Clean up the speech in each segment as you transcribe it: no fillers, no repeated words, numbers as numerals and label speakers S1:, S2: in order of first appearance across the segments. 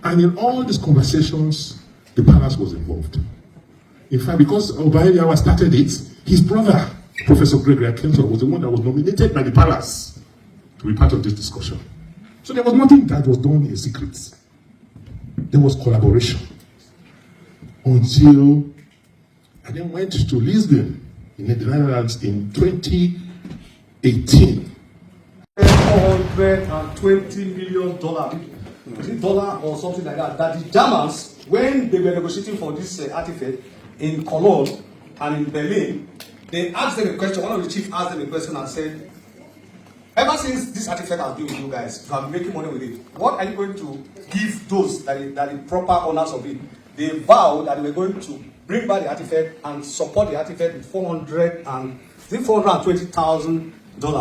S1: And in all these conversations, the palace was involved. In fact, because Obadiah started it, his brother, Professor Gregory Akinson, was the one that was nominated by the palace to be part of this discussion. So there was nothing that was done in secret. There was collaboration. Until I then went to Lisbon in the Netherlands in 2018.
S2: $420 million, is it dollar or something like that, that the Germans, when they were negotiating for this artifact in Cologne and in Berlin, they asked them a question, one of the chiefs asked them a question and said, ever since this artifact has been with you guys, you have been making money with it, what are you going to give those that the proper owners of it? They vowed that they were going to bring back the artifact and support the artifact with $420,000.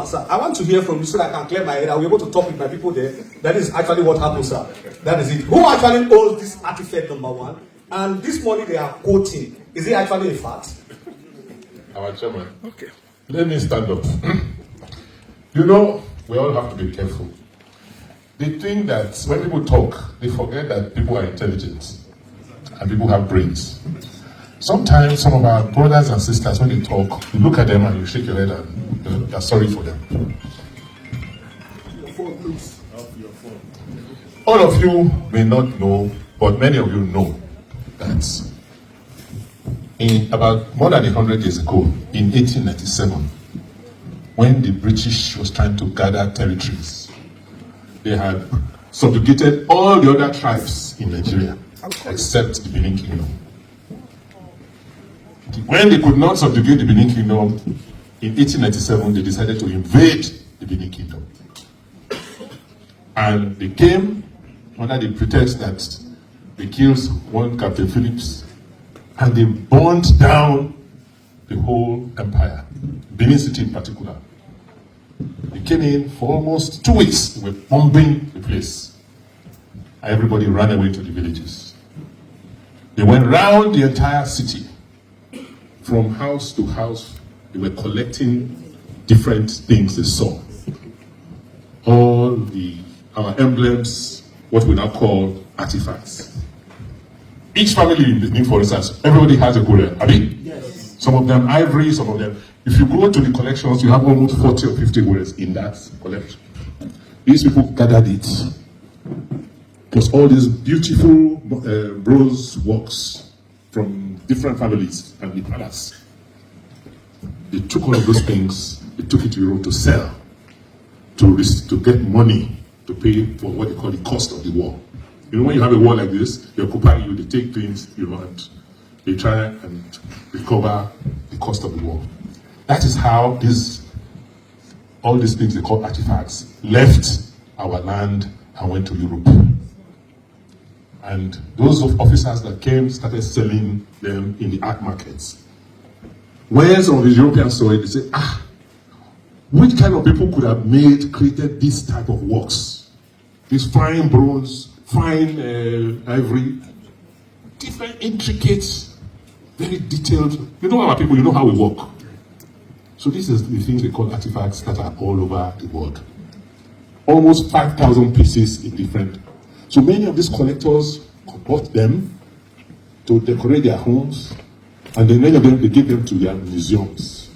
S2: Sir, I want to hear from you so that I can clear my head. I'll be able to talk with my people there. That is actually what happened, sir. That is it. Who actually owns this artifact, number one? And this money they are quoting, is it actually a fact?
S1: Our chairman. Okay. Let me stand up. You know, we all have to be careful. They think that when people talk, they forget that people are intelligent and people have brains. Sometimes some of our brothers and sisters, when they talk, you look at them and you shake your head and you're sorry for them.
S2: Your phone, please.
S1: All of you may not know, but many of you know that in about more than 100 years ago, in 1897, when the British was trying to gather territories, they had subjugated all the other tribes in Nigeria, except the Benin Kingdom. When they could not subjugate the Benin Kingdom, in 1897, they decided to invade the Benin Kingdom. And they came under the pretext that they killed one Captain Phillips, and they burned down the whole empire, Benin City in particular. They came in for almost 2 weeks. They were bombing the place. Everybody ran away to the villages. They went around the entire city. From house to house, they were collecting different things they saw. All our emblems, what we now call artifacts. Each family in Benin, for instance, everybody has a golem. I mean, yes. Some of them ivory, some of them. If you go to the collections, you have almost 40 or 50 golems in that collection. These people gathered it. Plus all these beautiful bronze works from different families and the palace. They took all of those things, they took it to Europe to sell, to get money to pay for what they call the cost of the war. You know, when you have a war like this, they occupy you, they take things, and they try and recover the cost of the war. That is how all these things they call artifacts left our land and went to Europe. And those officers that came started selling them in the art markets. When some of the Europeans saw it, they said, which kind of people could have created this type of works? This fine bronze, fine ivory, different, intricate, very detailed. You know our people, you know how we work. So this is the things they call artifacts that are all over the world. Almost 5,000 pieces in different. So many of these collectors bought them to decorate their homes, and then many of them, they give them to their museums.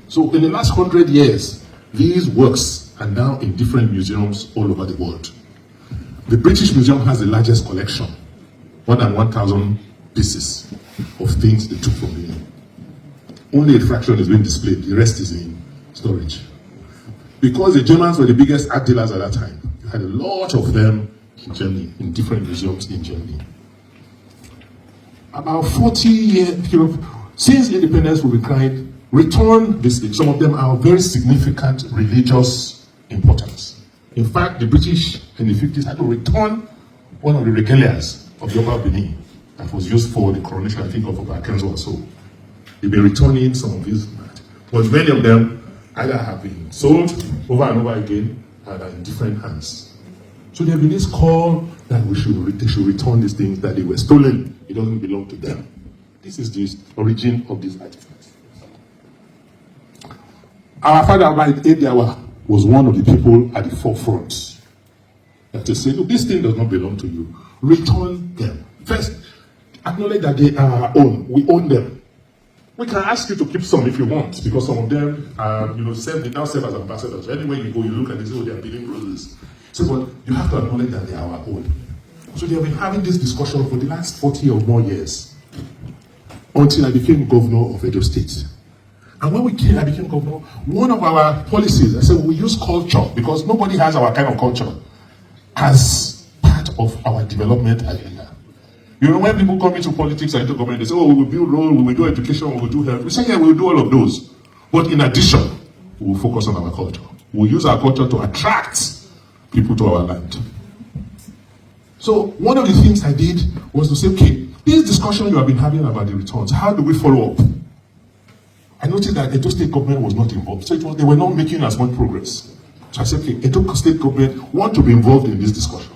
S1: So in the last 100 years, these works are now in different museums all over the world. The British Museum has the largest collection, more than 1,000 pieces of things they took from Benin. Only a fraction is being displayed, the rest is in storage. Because the Germans were the biggest art dealers at that time, you had a lot of them in Germany, in different museums in Germany. About 40 years, since independence will be crying, return this thing. Some of them are very significant religious importance. In fact, the British in the 50s had to return one of the regalias of Yoba Benin that was used for the coronation, I think, of Obaseki or so. They've been returning some of these, but many of them either have been sold over and over again and are in different hands. So there have been this call that they should return these things that they were stolen. It doesn't belong to them. This is the origin of these artifacts. Our father, Ediawa, was one of the people at the forefront That to say, look, this thing does not belong to you. Return them. First, acknowledge that they are our own. We own them. We can ask you to keep some if you want, because some of them are, they now serve as ambassadors. Anywhere you go, you look at this, oh, they are Benin brothers. So, but you have to acknowledge that they are our own. So they have been having this discussion for the last 40 or more years, until I became governor of Edo State. And when I became governor, one of our policies, I said, we use culture, because nobody has our kind of culture, as part of our development agenda. When people come into politics and into government, they say, oh, we will build roads, we will do education, we will do health. We say, yeah, we will do all of those. But in addition, we will focus on our culture. We will use our culture to attract people to our land. So one of the things I did was to say, okay, this discussion you have been having about the returns, how do we follow up? I noticed that Edo State government was not involved. So they were not making as much progress. So I said, okay, Edo State government want to be involved in this discussion.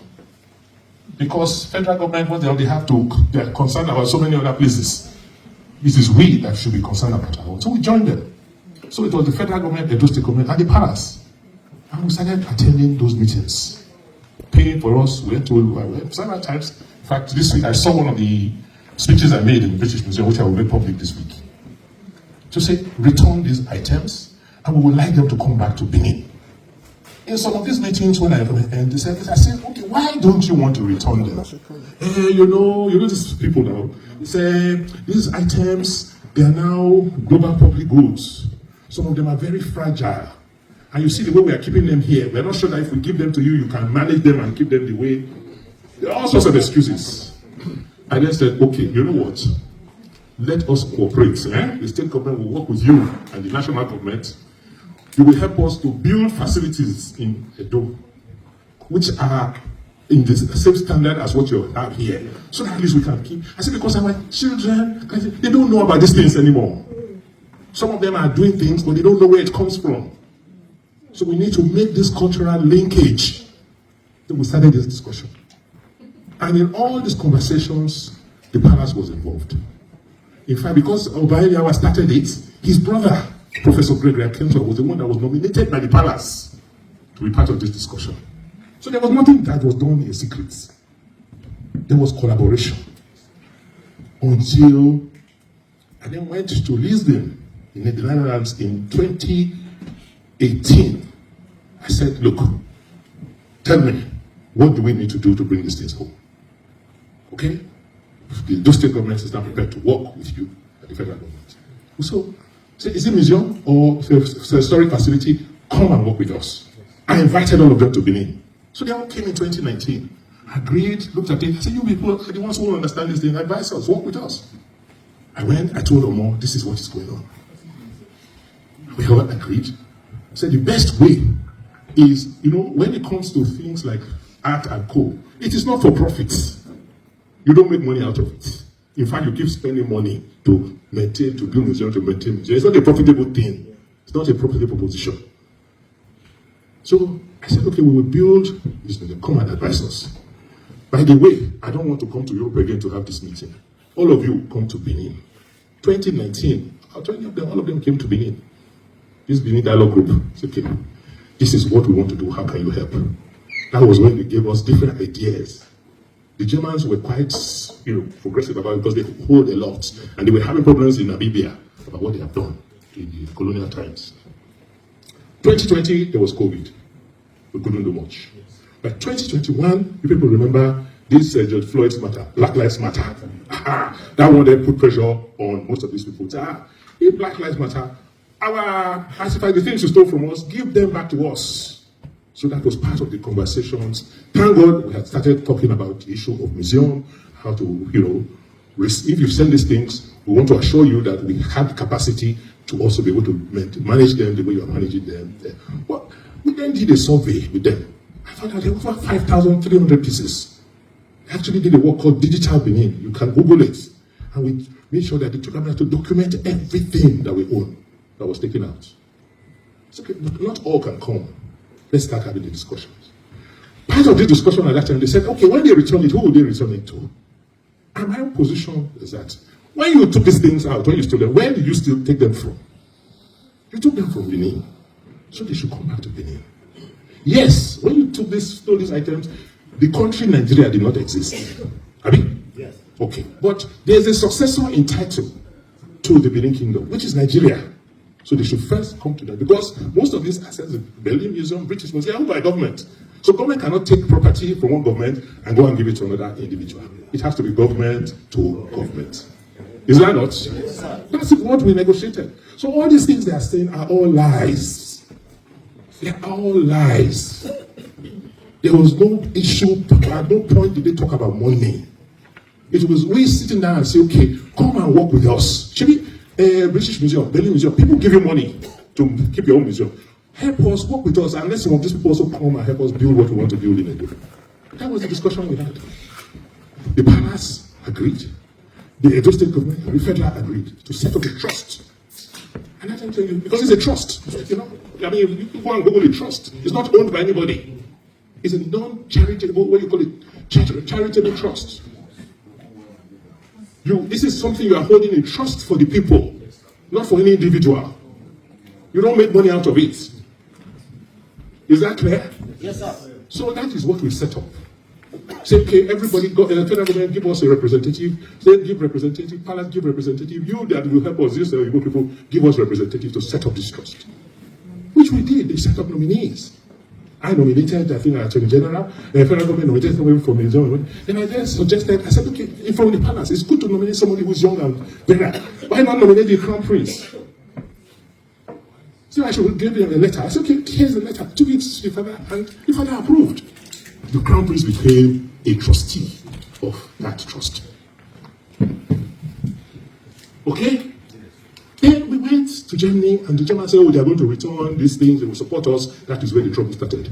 S1: Because federal government, what they are concerned about so many other places. It is we that should be concerned about our own. So we joined them. So it was the federal government, Edo State government, and the palace. And we started attending those meetings. Paying for us, we went several times. In fact, this week I saw one of the speeches I made in the British Museum, which I will make public this week. To say, return these items, and we would like them to come back to Benin. In some of these meetings, when I said, okay, why don't you want to return them? These people now, they say, these items, they are now global public goods. Some of them are very fragile. And you see the way we are keeping them here. We're not sure that if we give them to you, you can manage them and keep them the way. There are all sorts of excuses. I then said, okay, you know what? Let us cooperate. The state government will work with you and the national government. You will help us to build facilities in Edo, which are in the same standard as what you have here. So that at least we can keep. I said, because our children, they don't know about these things anymore. Some of them are doing things, but they don't know where it comes from. So we need to make this cultural linkage. Then we started this discussion. And in all these conversations, the palace was involved. In fact, because Obaiyawa started it, his brother, Professor Gregory Akenswa, was the one that was nominated by the palace to be part of this discussion. So there was nothing that was done in secret. There was collaboration. Until I then went to Lisbon in the Netherlands in 2018. I said, look, tell me, what do we need to do to bring these things home? Okay? The state government is now prepared to work with you at the federal government. So, is it a museum or a historic facility? Come and work with us. I invited all of them to Benin. So they all came in 2019, agreed, looked at it. I said, you people are the ones who understand this thing, advise us, work with us. I went, I told Omo, this is what is going on. We all agreed. I said, the best way is, when it comes to things like art and co, it is not for profit. You don't make money out of it. In fact, you keep spending money to build museum, to maintain museum. It's not a profitable thing. It's not a profitable position. So I said, okay, we will build this museum. Come and advise us. By the way, I don't want to come to Europe again to have this meeting. All of you come to Benin. 2019, all of them came to Benin. This Benin Dialogue Group said, okay, this is what we want to do. How can you help? That was when they gave us different ideas. The Germans were quite, progressive about it because they hold a lot. And they were having problems in Namibia about what they have done in the colonial times. 2020, there was COVID. We couldn't do much. By 2021, you people remember this George Floyd's matter, Black Lives Matter. That one they put pressure on most of these people. If Black Lives Matter, the things you stole from us, give them back to us. So that was part of the conversations. Thank God we had started talking about the issue of museum, how to, if you send these things, we want to assure you that we have the capacity to also be able to manage them the way you are managing them. Well, we then did a survey with them. I found out there were over 5,300 pieces. We actually did a work called Digital Benin. You can Google it. And we made sure that they took us to document everything that we own that was taken out. It's okay, but not all can come. Let's start having the discussions. Part of the discussion at that time, they said, okay, when they return it, who will they return it to? And my own position is that when you took these things out, when you stole them, where did you still take them from? You took them from Benin. So they should come back to Benin. Yes, when you took all these items, the country Nigeria did not exist. Abi?
S3: Yes.
S1: Okay. But there's a successor in title to the Benin Kingdom, which is Nigeria. So they should first come to that, because most of these assets, the Berlin Museum, British Museum, are owned by government. So government cannot take property from one government and go and give it to another individual. It has to be government to government. Is that not?
S3: Yes, sir.
S1: That's what we negotiated. So all these things they are saying are all lies. They are all lies. There was no issue, at no point did they talk about money. It was we sitting down and say, okay, come and work with us. British Museum, Berlin Museum, people give you money to keep your own museum. Help us, work with us, and let some of these people also come and help us build what we want to build in Edo. That was the discussion we had. The palace agreed. The Edo State government, the federal agreed to set up a trust. And I can tell you, because it's a trust, you know, I mean, you can go and Google a trust. It's not owned by anybody. It's a non-charitable, what do you call it? Charitable trust. This is something you are holding in trust for the people, not for any individual. You don't make money out of it. Is that clear?
S3: Yes, sir.
S1: So that is what we set up. Say, okay, everybody, federal government, give us a representative. Say, give representative. Palace, give representative. You that will help us, you people, give us representative to set up this trust. Which we did. They set up nominees. I nominated, I think, Attorney General. The federal government nominated somebody from the zone. Then I then suggested, I said, okay, from the palace, it's good to nominate somebody who's young and better. Why not nominate the Crown Prince? So I should give them a letter. I said, okay, here's the letter. 2 weeks to the father, and the father approved. The Crown Prince became a trustee of that trust. Okay? Then we went to Germany, and the Germans said, oh, they are going to return these things, they will support us. That is where the trouble started.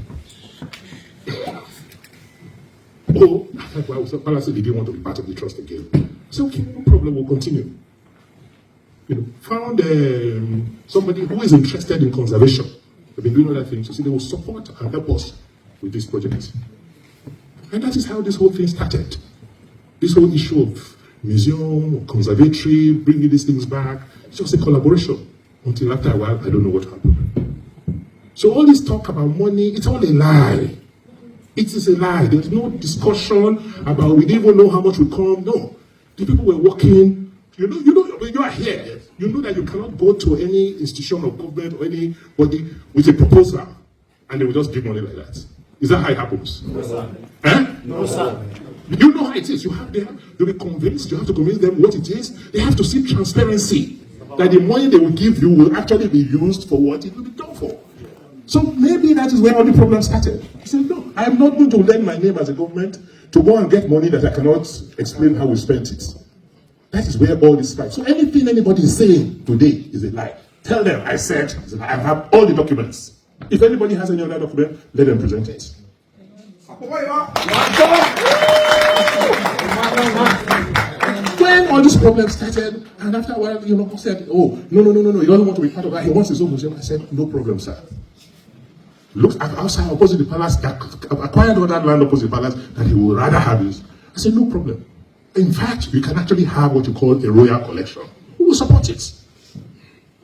S1: Oh, Palace said they didn't want to be part of the trust again. I said, okay, no problem, we'll continue. Found somebody who is interested in conservation. They've been doing other things. So they will support and help us with this project. And that is how this whole thing started. This whole issue of museum, conservatory, bringing these things back. It's just a collaboration. Until after a while, I don't know what happened. So all this talk about money, it's all a lie. It is a lie. There's no discussion about we didn't even know how much would come. No. The people were working. You are here. You know that you cannot go to any institution of government or anybody with a proposal and they will just give money like that. Is that how it happens?
S3: No, sir.
S1: Eh?
S3: No, sir.
S1: You know how it is. They'll be convinced. You have to convince them what it is. They have to see transparency. That the money they will give you will actually be used for what it will be done for. So maybe that is where all the problem started. He said, no, I am not going to lend my name as a government to go and get money that I cannot explain how we spent it. That is where all this starts. So anything anybody is saying today is a lie. Tell them I said I have all the documents. If anybody has any other document, let them present it. When all this problem started, and after a while, people said, oh, no, he doesn't want to be part of that. He wants his own museum. I said, no problem, sir. Look outside opposite the palace, that acquired all that land opposite the palace, that he would rather have this. I said, no problem. In fact, we can actually have what you call a royal collection. We will support it.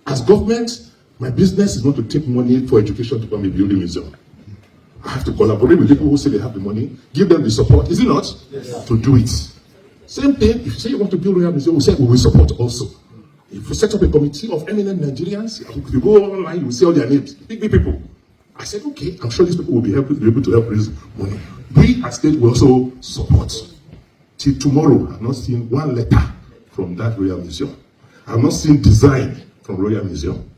S1: As government, my business is not to take money for education to come and build a museum. I have to collaborate with people who say they have the money, give them the support, is it not? Yes, to do it. Same thing, if you say you want to build a royal museum, we say we will support also. If you set up a committee of eminent Nigerians, if you go online, you will see all their names, big people. I said, okay, I'm sure these people will be able to help raise money. We at state will also support. Till tomorrow, I've not seen one letter from that Royal Museum. I've not seen design from Royal Museum.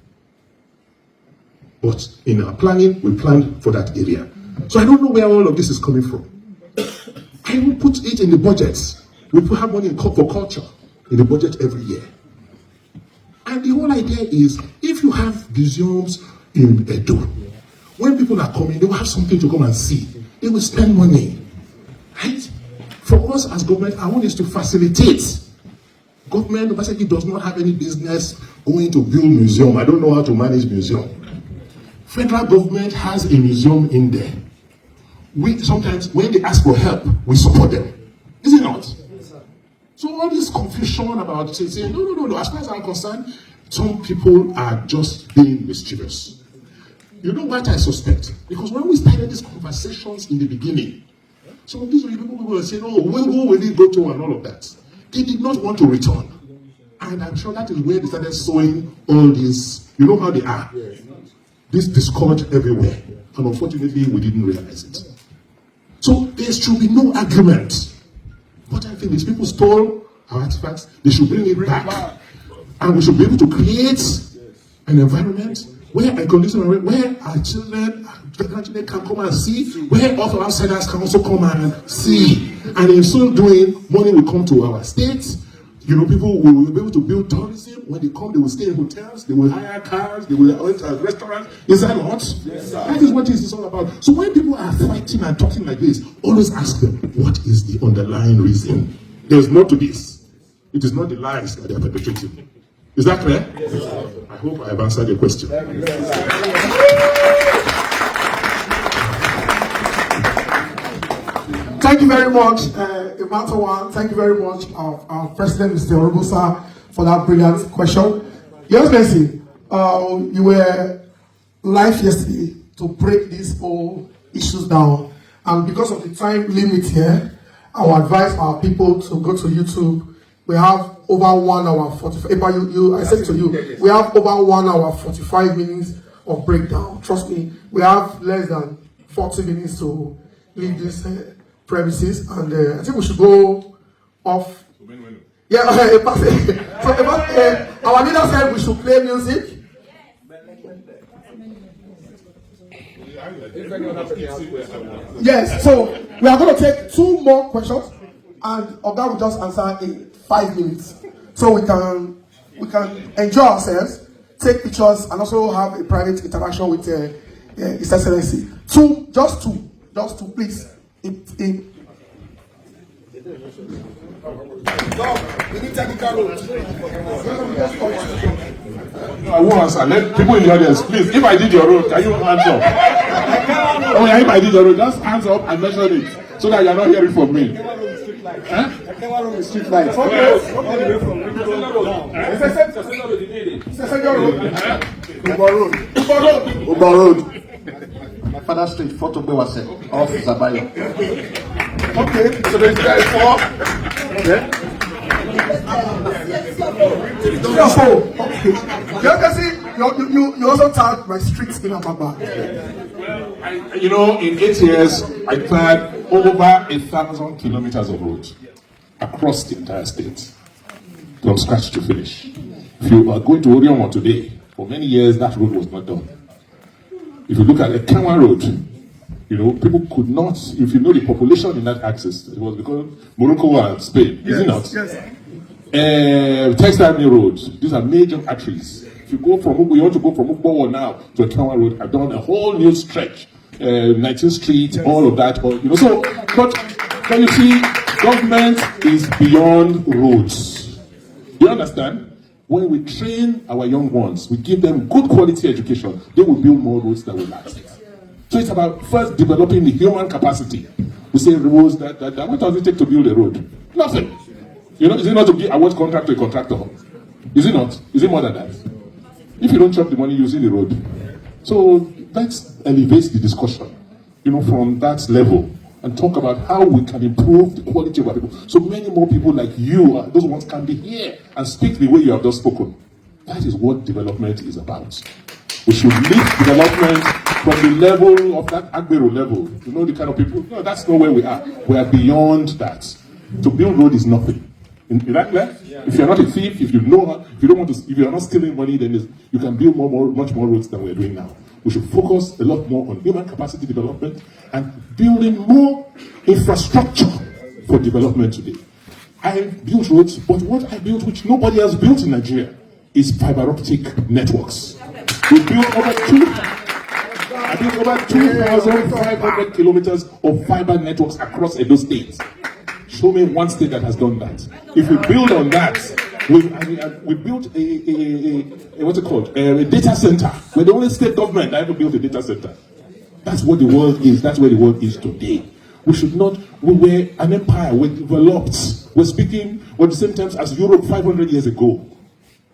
S1: But in our planning, we planned for that area. So I don't know where all of this is coming from. I will put it in the budget. We put have money for culture in the budget every year. And the whole idea is, if you have museums in Edo, when people are coming, they will have something to come and see. They will spend money. Right? For us as government, our own is to facilitate. Government, Obaseki does not have any business going to build museum. I don't know how to manage museum. Federal government has a museum in there. We sometimes, when they ask for help, we support them. Is it not? Yes, so all this confusion about saying, no. As far as I'm concerned, some people are just being mischievous. You know what I suspect? Because when we started these conversations in the beginning, some of these people were saying, oh, who will it go to and all of that. They did not want to return. And I'm sure that is where they started sowing all this. You know how they are. This discord everywhere. And unfortunately, we didn't realize it. So there should be no argument. What I think is people stole our artifacts. They should bring it back. And we should be able to create an environment where our children, grandchildren can come and see, where other outsiders can also come and see. And in so doing, money will come to our state. You know, people will be able to build tourism. When they come, they will stay in hotels, they will hire cars, they will enter restaurants. Is that not? Yes, that is what this is all about. So when people are fighting and talking like this, always ask them, what is the underlying reason? There's more to this. It is not the lies that they are perpetrating. Is that clear? Yes, I hope I have answered your question.
S3: Thank you very much, Imatawa. Thank you very much, our President, Mr. Orobusa, for that brilliant question. Your Excellency, you were live yesterday to break these whole issues down. And because of the time limit here, I will advise our people to go to YouTube. We have over 1 hour 45. I said to you, we have over 1 hour 45 minutes of breakdown. Trust me, we have less than 40 minutes to leave this premises, and I think we should go off. Yeah, so our leader said we should play music. Yes, so we are going to take 2 more questions, and Oga will just answer in 5 minutes, so we can enjoy ourselves, take pictures, and also have a private interaction with His Excellency. Just two, please. We need technical road.
S1: I won't answer. Let people in the audience, please. If I did your road, can you hands up? Oh yeah, if I did your road, just hands up and measure it so that you're not hearing from me.
S3: Street lights.
S2: Uber Road. My father's street, Fort Obewase, off Zabayo.
S1: Okay, so there's guys 4.
S3: Okay. You also tagged my streets in Ababa.
S1: You know, in 8 years, I planned over 1,000 kilometers of road across the entire state, from scratch to finish. If you are going to Orionmo today, for many years that road was not done. If you look at the Kenwa Road, you know, people could not, if you know the population in that axis, it was because Morocco and Spain, is it not? Yes. Textile Mill Road, these are major arteries. If you go from, we want to go from Ukbowo now to Kenwa Road, I've done a whole new stretch, 19th Street, yes. All of that, you know, so, but can you see, government is beyond roads. You understand? When we train our young ones, we give them good quality education, they will build more roads that will last. So it's about first developing the human capacity. We say roads that what does it take to build a road? Nothing. You know, is it not to give award contract to a contractor? Is it not? Is it more than that? If you don't chop the money, you see the road. So let's elevate the discussion, you know, from that level and talk about how we can improve the quality of our people. So many more people like you, those ones, can be here and speak the way you have just spoken. That is what development is about. We should lift development from the level of that Agbero level. You know the kind of people? No, that's not where we are. We are beyond that. To build road is nothing. In that clear? Yeah. If you're not a thief, if you know, if you're not stealing money, then you can build much more roads than we're doing now. We should focus a lot more on human capacity development and building more infrastructure for development today. I built roads, but what I built, which nobody has built in Nigeria, is fiber optic networks. We built over 2,500 kilometers of fiber networks across Edo State. Show me one state that has done that. If we build on that, we built what's it called? A data center. We're the only state government that ever built a data center. That's what the world is. That's where the world is today. We should not, we were an empire, we developed. We're speaking at the same time as Europe 500 years ago.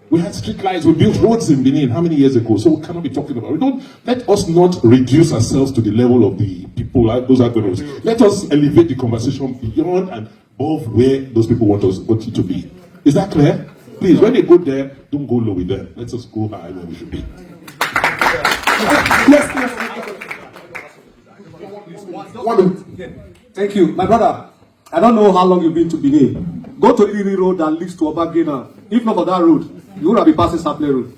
S1: We had street lights, we built roads in Benin how many years ago? So we cannot be talking about it. Don't let us not reduce ourselves to the level of the people, those Agberos. Let us elevate the conversation beyond and above where those people want it to be. Is that clear? Please, when they go there, don't go low with them. Let us go high where we should be.
S3: Yes. 1 minute.
S2: Thank you. My brother, I don't know how long you've been to Benin. Go to Iri Road that leads to Obaseki now. If not for that road, you would have been passing Saple Road.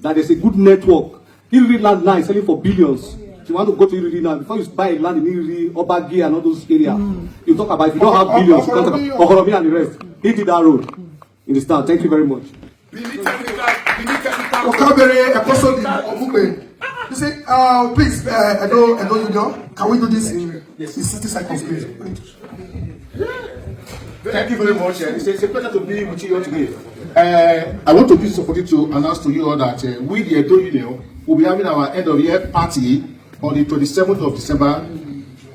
S2: That is a good network. Iri land now is selling for billions. If you want to go to Iri now, before you buy land in Iri, Obaseki and all those areas, you talk about if you don't have billions, you talk about Okoromi and the rest. He did that road. In the start. Thank you very much.
S3: You say, please, Edo Union, can we do this in 60 seconds, please?
S4: Thank you very much. It's a pleasure to be with you all today. I want to use this opportunity to announce to you all that we, the Edo Union, will be having our end of year party on the 27th of December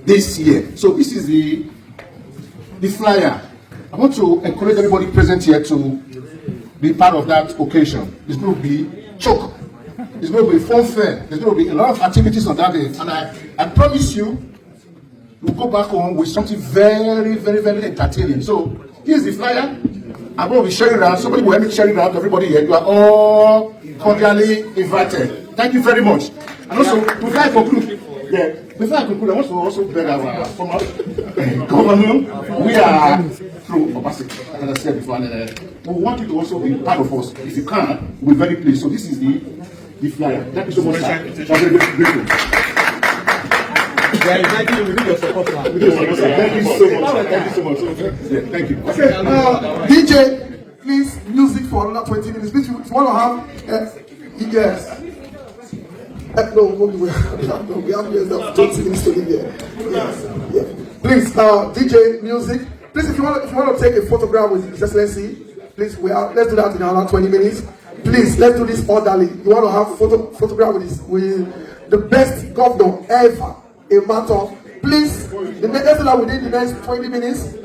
S4: this year. So this is the flyer. I want to encourage everybody present here to be part of that occasion. It's going to be choke. It's going to be fun fair. There's going to be a lot of activities on that day. And I promise you, we'll go back home with something very, very, very entertaining. So here's the flyer. I'm going to be sharing around. Somebody will help me share it around to everybody here. You are all cordially invited. Thank you very much. And also, before I conclude, I want to also beg our former governor. We are through Obaseki, as I said before, and we want you to also be part of us. If you can, we're very pleased. So this is the flyer. Thank you so much, sir. I'm very grateful.
S2: We are inviting you. We need your support, sir.
S4: Thank you so much. Thank you so much. Yeah, thank you.
S3: Okay, DJ, please, music for another 20 minutes. Please, if you want to have, yes. No, we have years of 20 minutes to leave here. Yes, yeah. Please, DJ, music. Please, if you want to take a photograph with His Excellency, please, let's do that in another 20 minutes. Please, let's do this orderly. You want to have photograph with the best governor ever, a matter. Please, let's do that within the next 20 minutes.